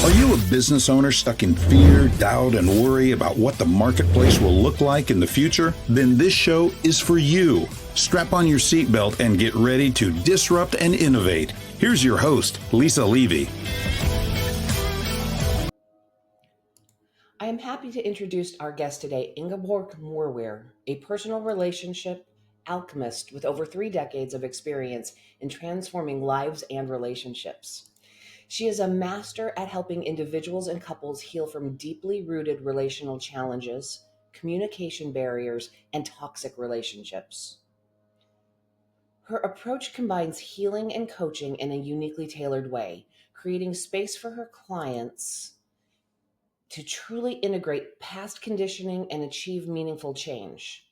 Are you a business owner stuck in fear, doubt, and worry about what the marketplace will look like in the future? Then this show is for you. Strap on your seatbelt and get ready to disrupt and innovate. Here's your host, Lisa Levy. I am happy to introduce our guest today, Ingeborg Mooiweer, a personal relationship alchemist with over 3 decades of experience in transforming lives and relationships. She is a master at helping individuals and couples heal from deeply rooted relational challenges, communication barriers, and toxic relationships. Her approach combines healing and coaching in a uniquely tailored way, creating space for her clients to truly integrate past conditioning and achieve meaningful change.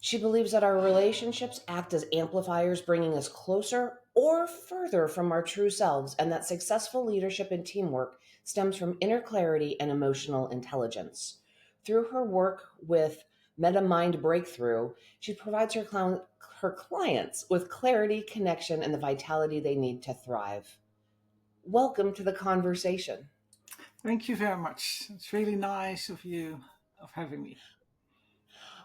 She believes that our relationships act as amplifiers, bringing us closer or further from our true selves, and that successful leadership and teamwork stems from inner clarity and emotional intelligence. Through her work with Meta Mind Breakthrough, she provides her clients with clarity, connection, and the vitality they need to thrive. Welcome to the conversation. Thank you very much. It's really nice of you of having me.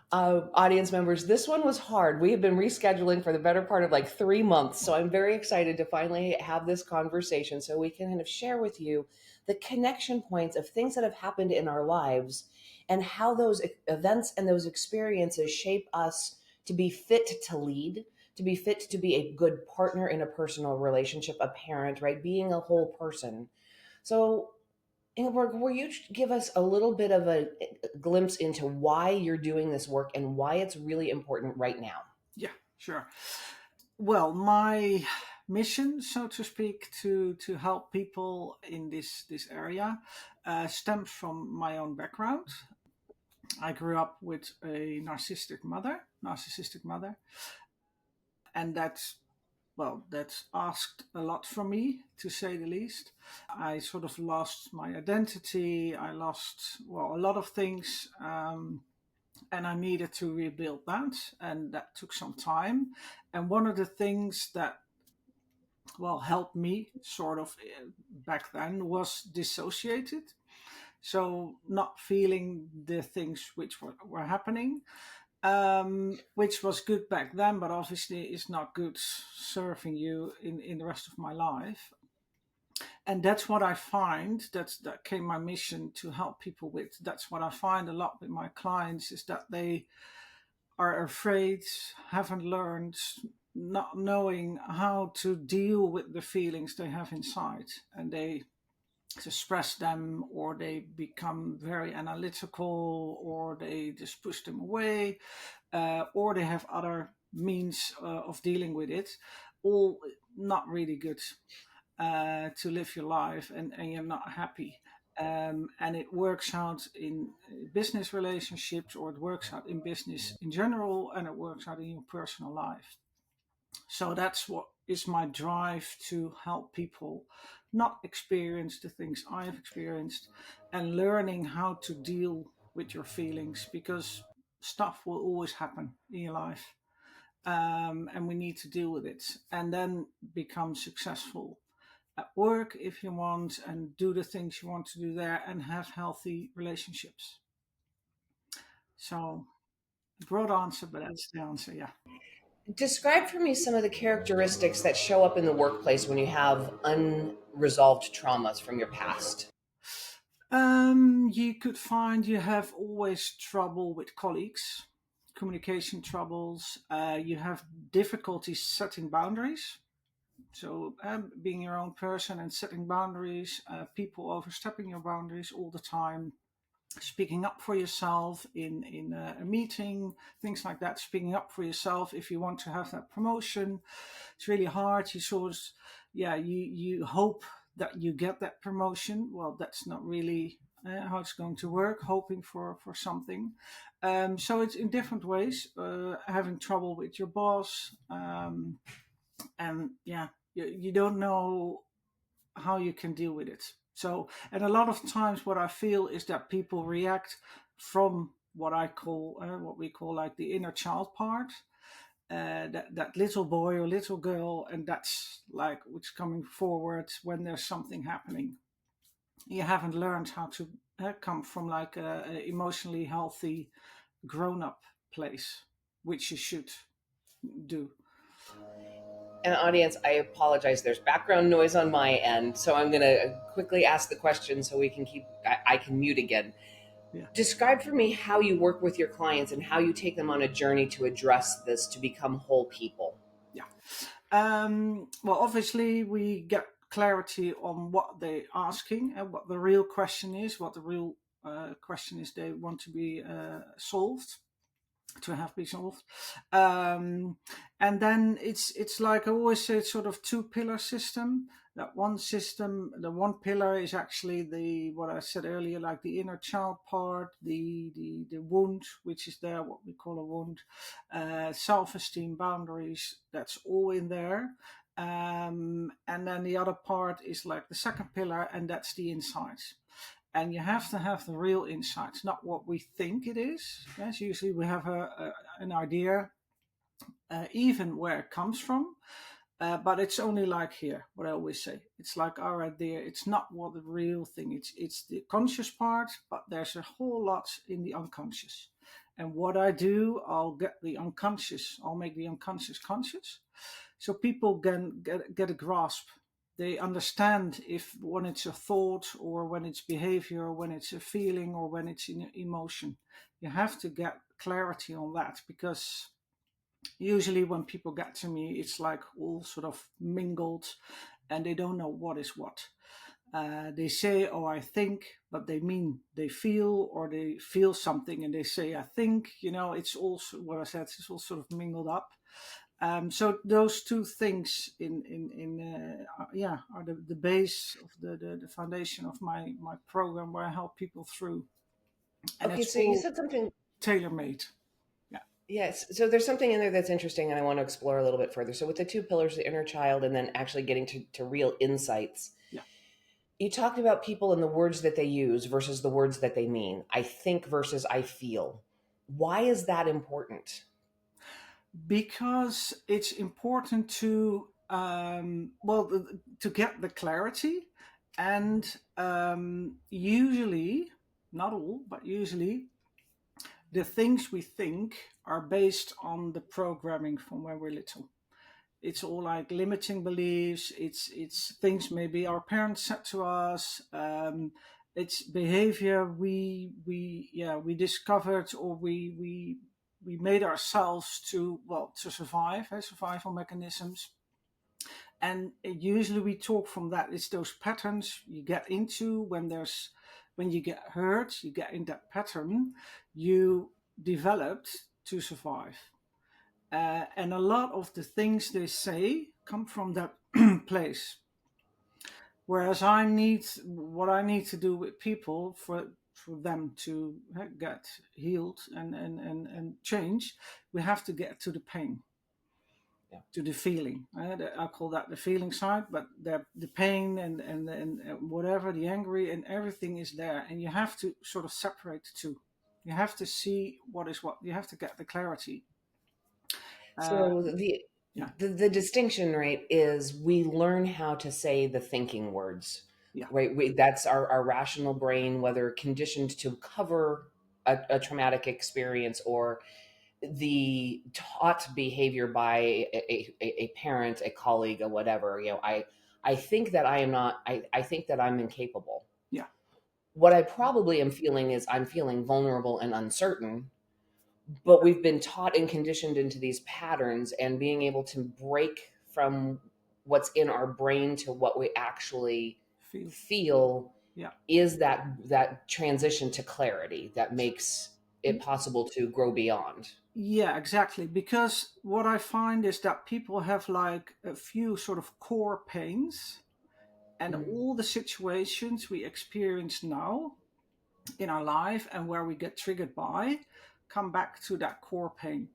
Audience members, this one was hard. We have been rescheduling for the better part of like 3 months. So I'm very excited to finally have this conversation so we can kind of share with you the connection points of things that have happened in our lives and how those events and those experiences shape us to be fit to lead, to be fit to be a good partner in a personal relationship, a parent, right? Being a whole person. So Ingeborg, will you give us a little bit of a glimpse into why you're doing this work and why it's really important right now? Yeah, sure. Well, my mission, so to speak, to help people in this area stems from my own background. I grew up with a narcissistic mother, and that's asked a lot from me, to say the least. I sort of lost my identity. I lost, well, a lot of things, and I needed to rebuild that, and that took some time. And one of the things that, well, helped me sort of back then was dissociated. So not feeling the things which were happening, which was good back then, but obviously is not good serving you in the rest of my life. And that's what I find, that came my mission to help people with. That's what I find a lot with my clients, is that they are afraid, haven't learned, not knowing how to deal with the feelings they have inside, and they suppress them, or they become very analytical, or they just push them away, or they have other means of dealing with it. All not really good to live your life, and you're not happy. And it works out in business relationships, or it works out in business in general, and it works out in your personal life. So that's what is my drive, to help people not experience the things I have experienced, and learning how to deal with your feelings, because stuff will always happen in your life. And we need to deal with it, and then become successful at work if you want, and do the things you want to do there, and have healthy relationships. So, broad answer, but that's the answer. Yeah. Describe for me some of the characteristics that show up in the workplace when you have unresolved traumas from your past. You could find you have always trouble with colleagues, communication troubles. You have difficulties setting boundaries. So, being your own person and setting boundaries, people overstepping your boundaries all the time, speaking up for yourself in a meeting, things like that. Speaking up for yourself if you want to have that promotion. It's really hard. You sort of, you hope that you get that promotion. Well, that's not really how it's going to work, hoping for something. So it's in different ways, having trouble with your boss, and you don't know how you can deal with it. So, and a lot of times what I feel is that people react from what we call like the inner child part, that little boy or little girl, and that's like what's coming forward when there's something happening. you haven't learned how to come from like a emotionally healthy grown up place, which you should do. And audience, I apologize. There's background noise on my end, so I'm going to quickly ask the question so we can I can mute again. Yeah. Describe for me how you work with your clients and how you take them on a journey to address this to become whole people. Yeah. Well, obviously, we get clarity on what they're asking and what the real question is, what the real question is they want to be solved, to have be solved. And then it's like I always say, it's sort of two pillar system. That one system, the one pillar is actually the what I said earlier, like the inner child part, the wound, which is there, what we call a wound, self-esteem, boundaries. That's all in there. And then the other part is like the second pillar, and that's the insights. And you have to have the real insights, not what we think it is. Yes, usually we have an idea, even where it comes from, but it's only like here. What I always say, it's like our idea. It's not what the real thing. It's the conscious part, but there's a whole lot in the unconscious. And what I do, I'll get the unconscious. I'll make the unconscious conscious, so people can get a grasp. They understand if when it's a thought or when it's behavior or when it's a feeling or when it's an emotion. You have to get clarity on that, because usually when people get to me, it's like all sort of mingled and they don't know what is what. They say, oh, I think, but they mean they feel, or they feel something and they say, I think, it's also what I said, it's all sort of mingled up. So those two things are the base of the foundation of my program, where I help people through, and Okay, it's so you all said something. tailor made. Yeah, Yes. So there's something in there that's interesting and I want to explore a little bit further. So with the two pillars, the inner child and then actually getting to real insights, yeah. you talked about people and the words that they use versus the words that they mean. I think versus I feel. Why is that important? Because it's important to to get the clarity, and usually, not all, but usually the things we think are based on the programming from when we're little. It's all like limiting beliefs. It's things maybe our parents said to us. It's behavior we discovered, or we made ourselves to, well, to survive, survival mechanisms. And usually we talk from that. It's those patterns you get into when you get hurt, you get in that pattern you developed to survive. And a lot of the things they say come from that place. Whereas what I need to do with people for them to get healed and change, we have to get to the pain, Yeah. to the feeling. I call that the feeling side, but the pain and whatever, the angry and everything is there. And you have to sort of separate the two. You have to see what is what. You have to get the clarity. Uh, So the yeah, the distinction, right, is we learn how to say the thinking words, yeah, right? That's our rational brain, whether conditioned to cover a traumatic experience or the taught behavior by a parent, a colleague, or whatever. I think that I am not. I think that I'm incapable. yeah. What I probably am feeling is I'm feeling vulnerable and uncertain, but we've been taught and conditioned into these patterns, and being able to break from what's in our brain to what we actually Feel. feel Yeah. is that transition to clarity that makes it possible to grow beyond. Yeah, exactly. Because what I find is that people have like a few sort of core pains, and Mm. all the situations we experience now in our life and where we get triggered by come back to that core pain.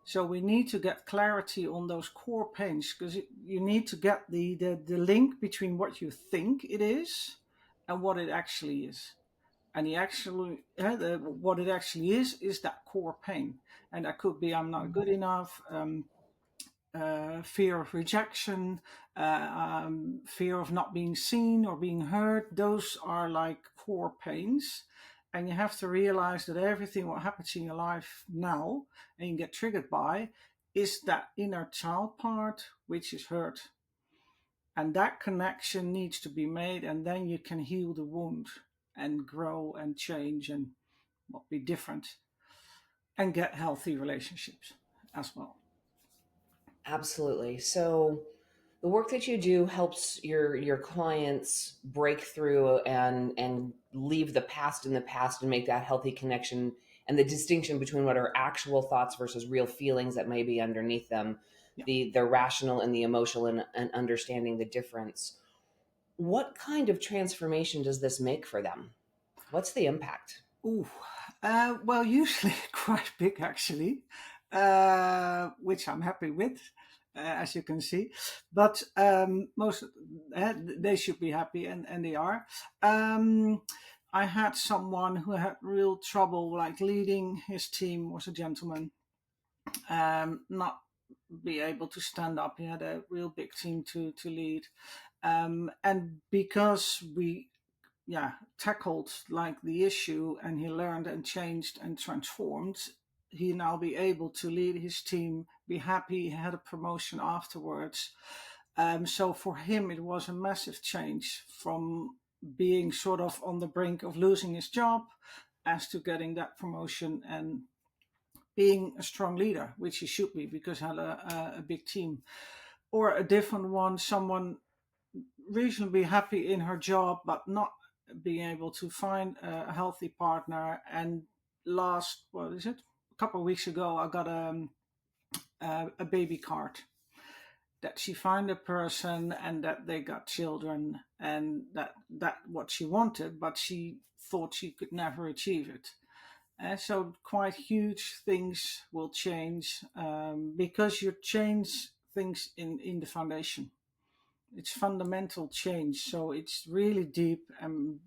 So we need to get clarity on those core pains, because you need to get the link between what you think it is and what it actually is. And what it actually is that core pain. And that could be I'm not good enough. fear of rejection, fear of not being seen or being heard. Those are like core pains. And you have to realize that everything what happens in your life now and you get triggered by is that inner child part which is hurt. And that connection needs to be made, and then you can heal the wound and grow and change and be different and get healthy relationships as well. Absolutely. So the work that you do helps your clients break through and leave the past in the past and make that healthy connection and the distinction between what are actual thoughts versus real feelings that may be underneath them, Yeah. the rational and the emotional, and understanding the difference. What kind of transformation does this make for them? What's the impact? Ooh, well, usually quite big actually, which I'm happy with, as you can see. But most they should be happy, and they are. Um, I had someone who had real trouble, like leading his team, was a gentleman, not be able to stand up. He had a real big team to lead, and because we tackled like the issue and he learned and changed and transformed, he now be able to lead his team, be happy, he had a promotion afterwards. So for him it was a massive change from being sort of on the brink of losing his job as to getting that promotion and being a strong leader, which he should be because he had a big team. Or a different one, someone reasonably happy in her job but not being able to find a healthy partner. And last, what is it, a couple of weeks ago I got a baby card that she find a person and that they got children, and that what she wanted, but she thought she could never achieve it. So quite huge things will change, because you change things in the foundation. It's fundamental change, so it's really deep, and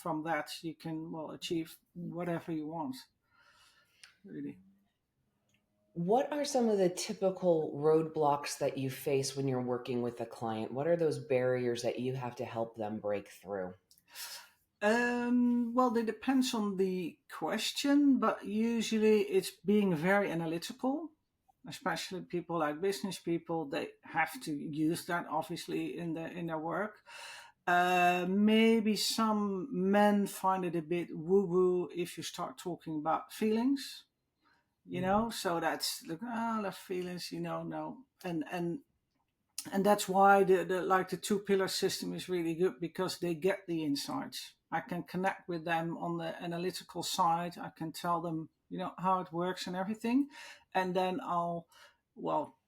from that you can achieve whatever you want, really. What are some of the typical roadblocks that you face when you're working with a client? What are those barriers that you have to help them break through? Well, it depends on the question, but usually it's being very analytical. Especially people like business people, they have to use that obviously in their work. Maybe some men find it a bit woo woo if you start talking about feelings, So that's like, the feelings, no, and that's why the like the two pillar system is really good, because they get the insights. I can connect with them on the analytical side. I can tell them, how it works and everything, and then I'll,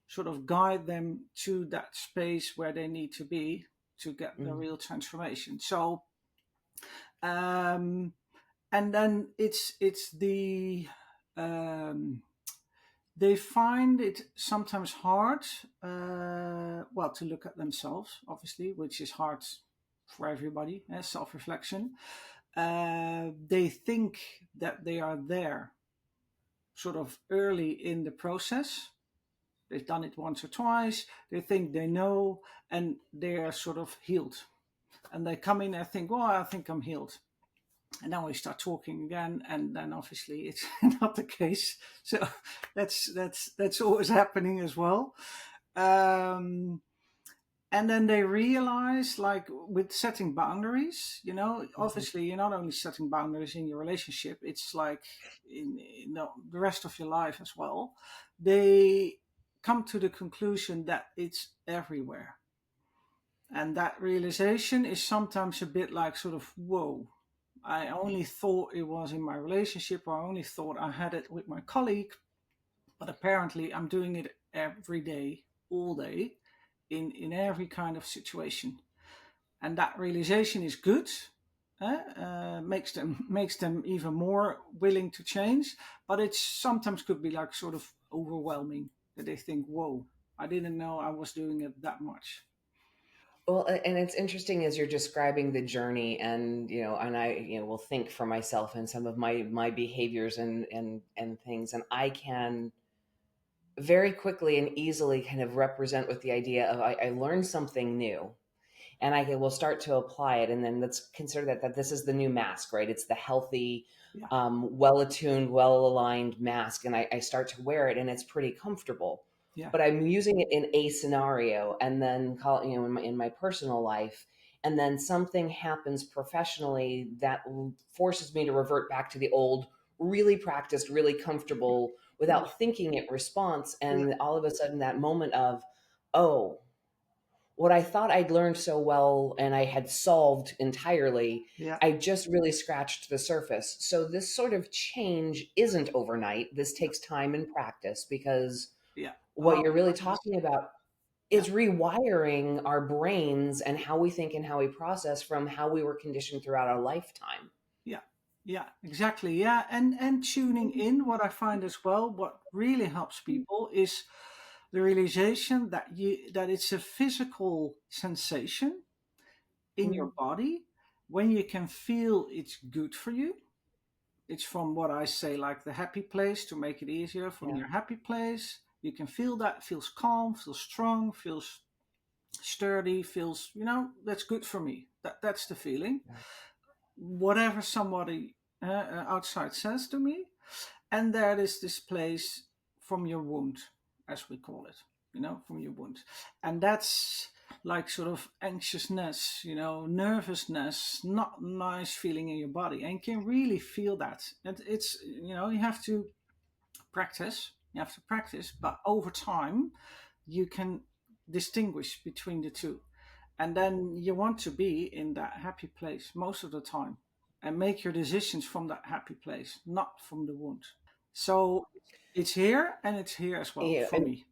sort of guide them to that space where they need to be to get the Mm. real transformation. So, and then it's the they find it sometimes hard, to look at themselves, obviously, which is hard for everybody, self-reflection. They think that they are there sort of early in the process. They've done it once or twice. They think they know, and they're sort of healed. And they come in and think, well, I think I'm healed. And then we start talking again, and then obviously it's not the case. So that's always happening as well. Um, and then they realize, like with setting boundaries, Mhm. obviously you're not only setting boundaries in your relationship, it's like in the rest of your life as well. They come to the conclusion that it's everywhere. And that realization is sometimes a bit like sort of, whoa, I only thought it was in my relationship, or I only thought I had it with my colleague, but apparently I'm doing it every day, all day, in every kind of situation. And that realization is good. Makes them even more willing to change, but it sometimes could be like sort of overwhelming, that they think, whoa, I didn't know I was doing it that much. Well, and it's interesting as you're describing the journey, and and I, will think for myself and some of my behaviors and things, and I can very quickly and easily kind of represent with the idea of I learned something new and will start to apply it. And then let's consider that this is the new mask, right? It's the healthy, Yeah, well attuned, well aligned mask. And I start to wear it and it's pretty comfortable. yeah, But I'm using it in a scenario and then in my personal life. And then something happens professionally that forces me to revert back to the old, really practiced, really comfortable yeah, without thinking it response. yeah, And all of a sudden, that moment of, oh, what I thought I'd learned so well and I had solved entirely, yeah, I just really scratched the surface. So this sort of change isn't overnight. This takes time and practice because yeah. A what lot you're of really practice. talking about Yeah, is rewiring our brains and how we think and how we process from how we were conditioned throughout our lifetime. yeah, yeah, exactly. Yeah, and tuning in. What I find as well, what really helps people is the realization that it's a physical sensation in your Mm, body when you can feel it's good for you. It's from what I say, like the happy place, to make it easier. From yeah. your happy place, you can feel that, feels calm, feels strong, feels sturdy, feels, that's good for me. That's the feeling. Yeah. Whatever somebody outside says to me, and there is this place from your wound, as we call it, from your wound. And that's like sort of anxiousness, nervousness, not nice feeling in your body, and you can really feel that. And it's, you have to practice, but over time you can distinguish between the two. And then you want to be in that happy place most of the time and make your decisions from that happy place, not from the wound. So it's here and it's here as well Yeah, for me,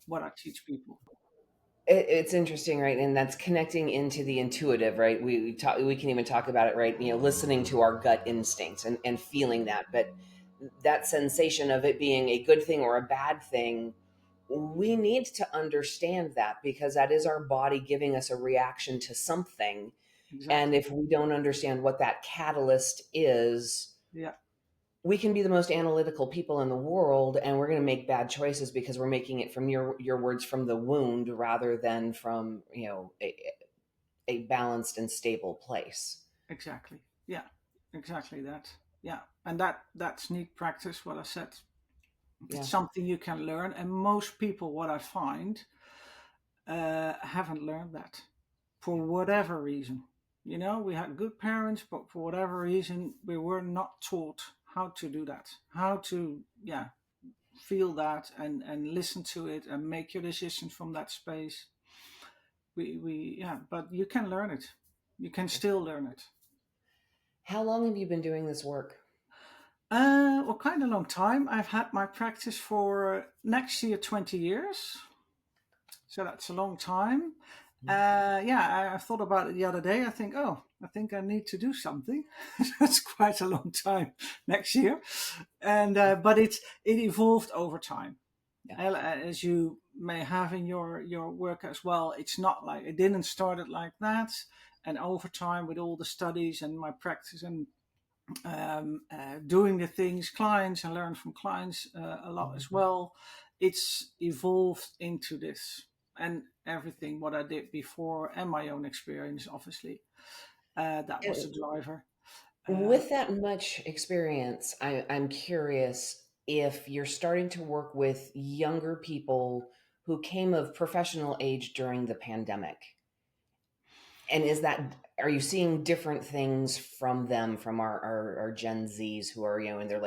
what I teach people. it's interesting, right? And that's connecting into the intuitive, right? We can even talk about it, right? Listening to our gut instincts and feeling that. But that sensation of it being a good thing or a bad thing, we need to understand that because that is our body giving us a reaction to something. And Exactly. if we don't understand what that catalyst is, Yeah, we can be the most analytical people in the world and we're going to make bad choices because we're making it from your words from the wound rather than from a balanced and stable place. exactly. Yeah, exactly that. Yeah. And that's neat practice, what I said. Yeah. It's something you can learn. And most people, what I find, haven't learned that for whatever reason. We had good parents, but for whatever reason, we were not taught how to do that, how to, yeah, feel that and listen to it and make your decisions from that space. Yeah, but you can learn it. You can still learn it. How long have you been doing this work? Well, quite a long time. I've had my practice for next year 20 years. So that's a long time. Yeah, I thought about it the other day. I think I need to do something. That's quite a long time next year, and but it evolved over time. Yeah. As you may have in your work as well, it's not like it didn't start it like that. And over time, with all the studies and my practice and doing the things clients and learn from clients a lot as well, it's evolved into this and everything what I did before and my own experience, obviously. That was the And driver. Uh, with that much experience, I'm curious if you're starting to work with younger people who came of professional age during the pandemic. And are you seeing different things from them, from our Gen Zs who are, in their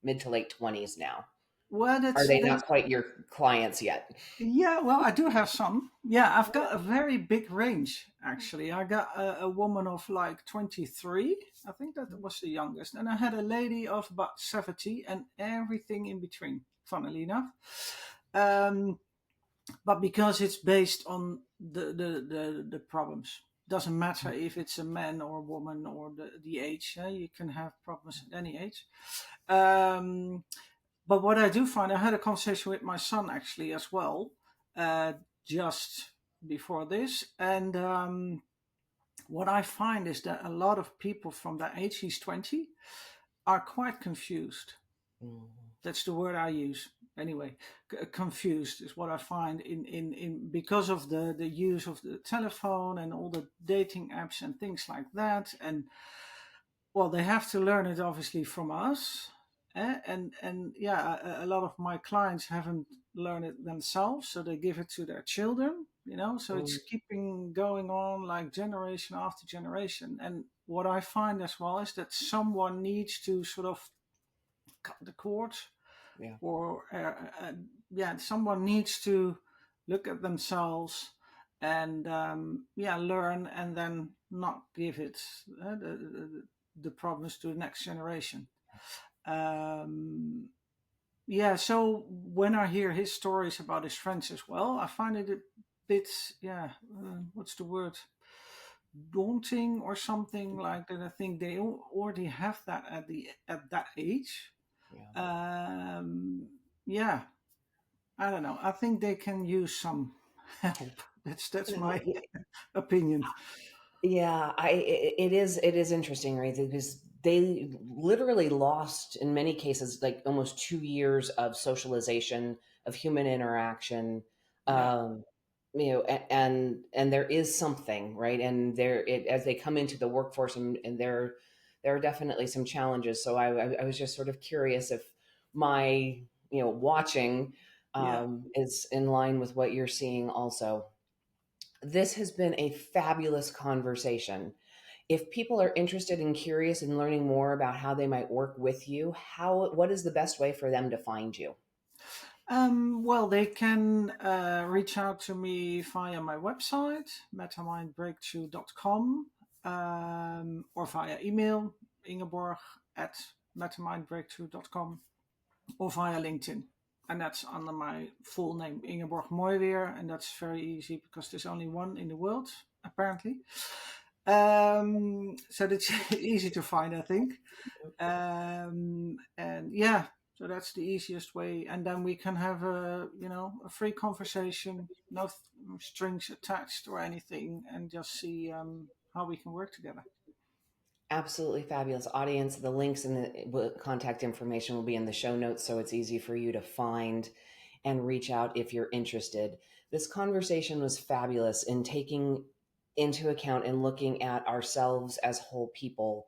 mid to late 20s now? well, Are they that's not quite your clients yet? yeah. Well, I do have some. Yeah, I've got a very big range actually. I got a woman of like 23. I think that was the youngest, and I had a lady of about 70, and everything in between. Funnily enough. Um, but because it's based on the problems, doesn't matter if it's a man or a woman or the age. You can have problems at any age. um, but what I do find, I had a conversation with my son actually as well, uh, just before this, and what I find is that a lot of people from that age, he's 20, are quite confused. Mhm. That's the word I use. anyway, confused is what I find in because of the use of the telephone and all the dating apps and things like that. And well, they have to learn it obviously from us. And yeah, a lot of my clients haven't learned it themselves, so they give it to their children, so it's Mm, keeping going on like generation after generation. And what I find as well is that someone needs to sort of cut the cord, yeah. or yeah, someone needs to look at themselves and yeah, learn, and then not give it the problems to the next generation. um, yeah, so when I hear his stories about his friends as well, I find it a bit, yeah, what's the word, daunting or something like that. I think they already have that at that age. Yeah. um, yeah, I don't know. I think they can use some help. That's my opinion. Yeah, it is interesting, right? Because they literally lost in many cases like almost 2 years of socialization, of human interaction. Yeah, Um, and there is something, right? And as they come into the workforce, and there are definitely some challenges. So I was just sort of curious if my watching yeah. is in line with what you're seeing also. This has been a fabulous conversation. If people are interested and curious in learning more about how they might work with you, what is the best way for them to find you? Well, they can reach out to me via my website, metamindbreakthrough.com, or via email, Ingeborg at metamindbreakthrough.com, or via LinkedIn. And that's under my full name, Ingeborg Mooiweer. And that's very easy because there's only one in the world, apparently. So that's easy to find, I think. And yeah, so that's the easiest way. And then we can have a free conversation, no strings attached or anything, and just see how we can work together. Absolutely fabulous. Audience, the links and the contact information will be in the show notes, so it's easy for you to find and reach out if you're interested. This conversation was fabulous in taking into account and looking at ourselves as whole people,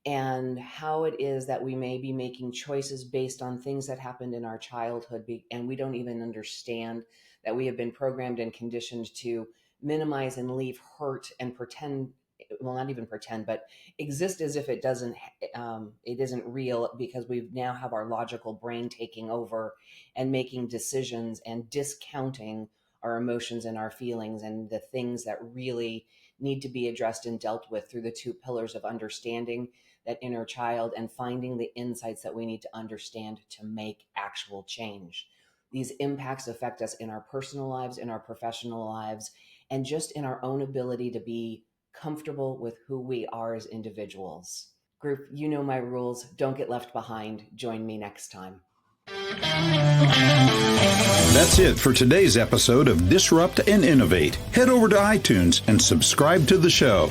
and how it is that we may be making choices based on things that happened in our childhood, and we don't even understand that we have been programmed and conditioned to minimize and leave hurt and pretend, well, not even pretend, but exist as if it isn't real, because we now have our logical brain taking over and making decisions and discounting our emotions and our feelings and the things that really need to be addressed and dealt with through the two pillars of understanding that inner child and finding the insights that we need to understand to make actual change. These impacts affect us in our personal lives, in our professional lives, and just in our own ability to be comfortable with who we are as individuals. Group, you know my rules. Don't get left behind. Join me next time. That's it for today's episode of Disrupt and Innovate. Head over to iTunes and subscribe to the show.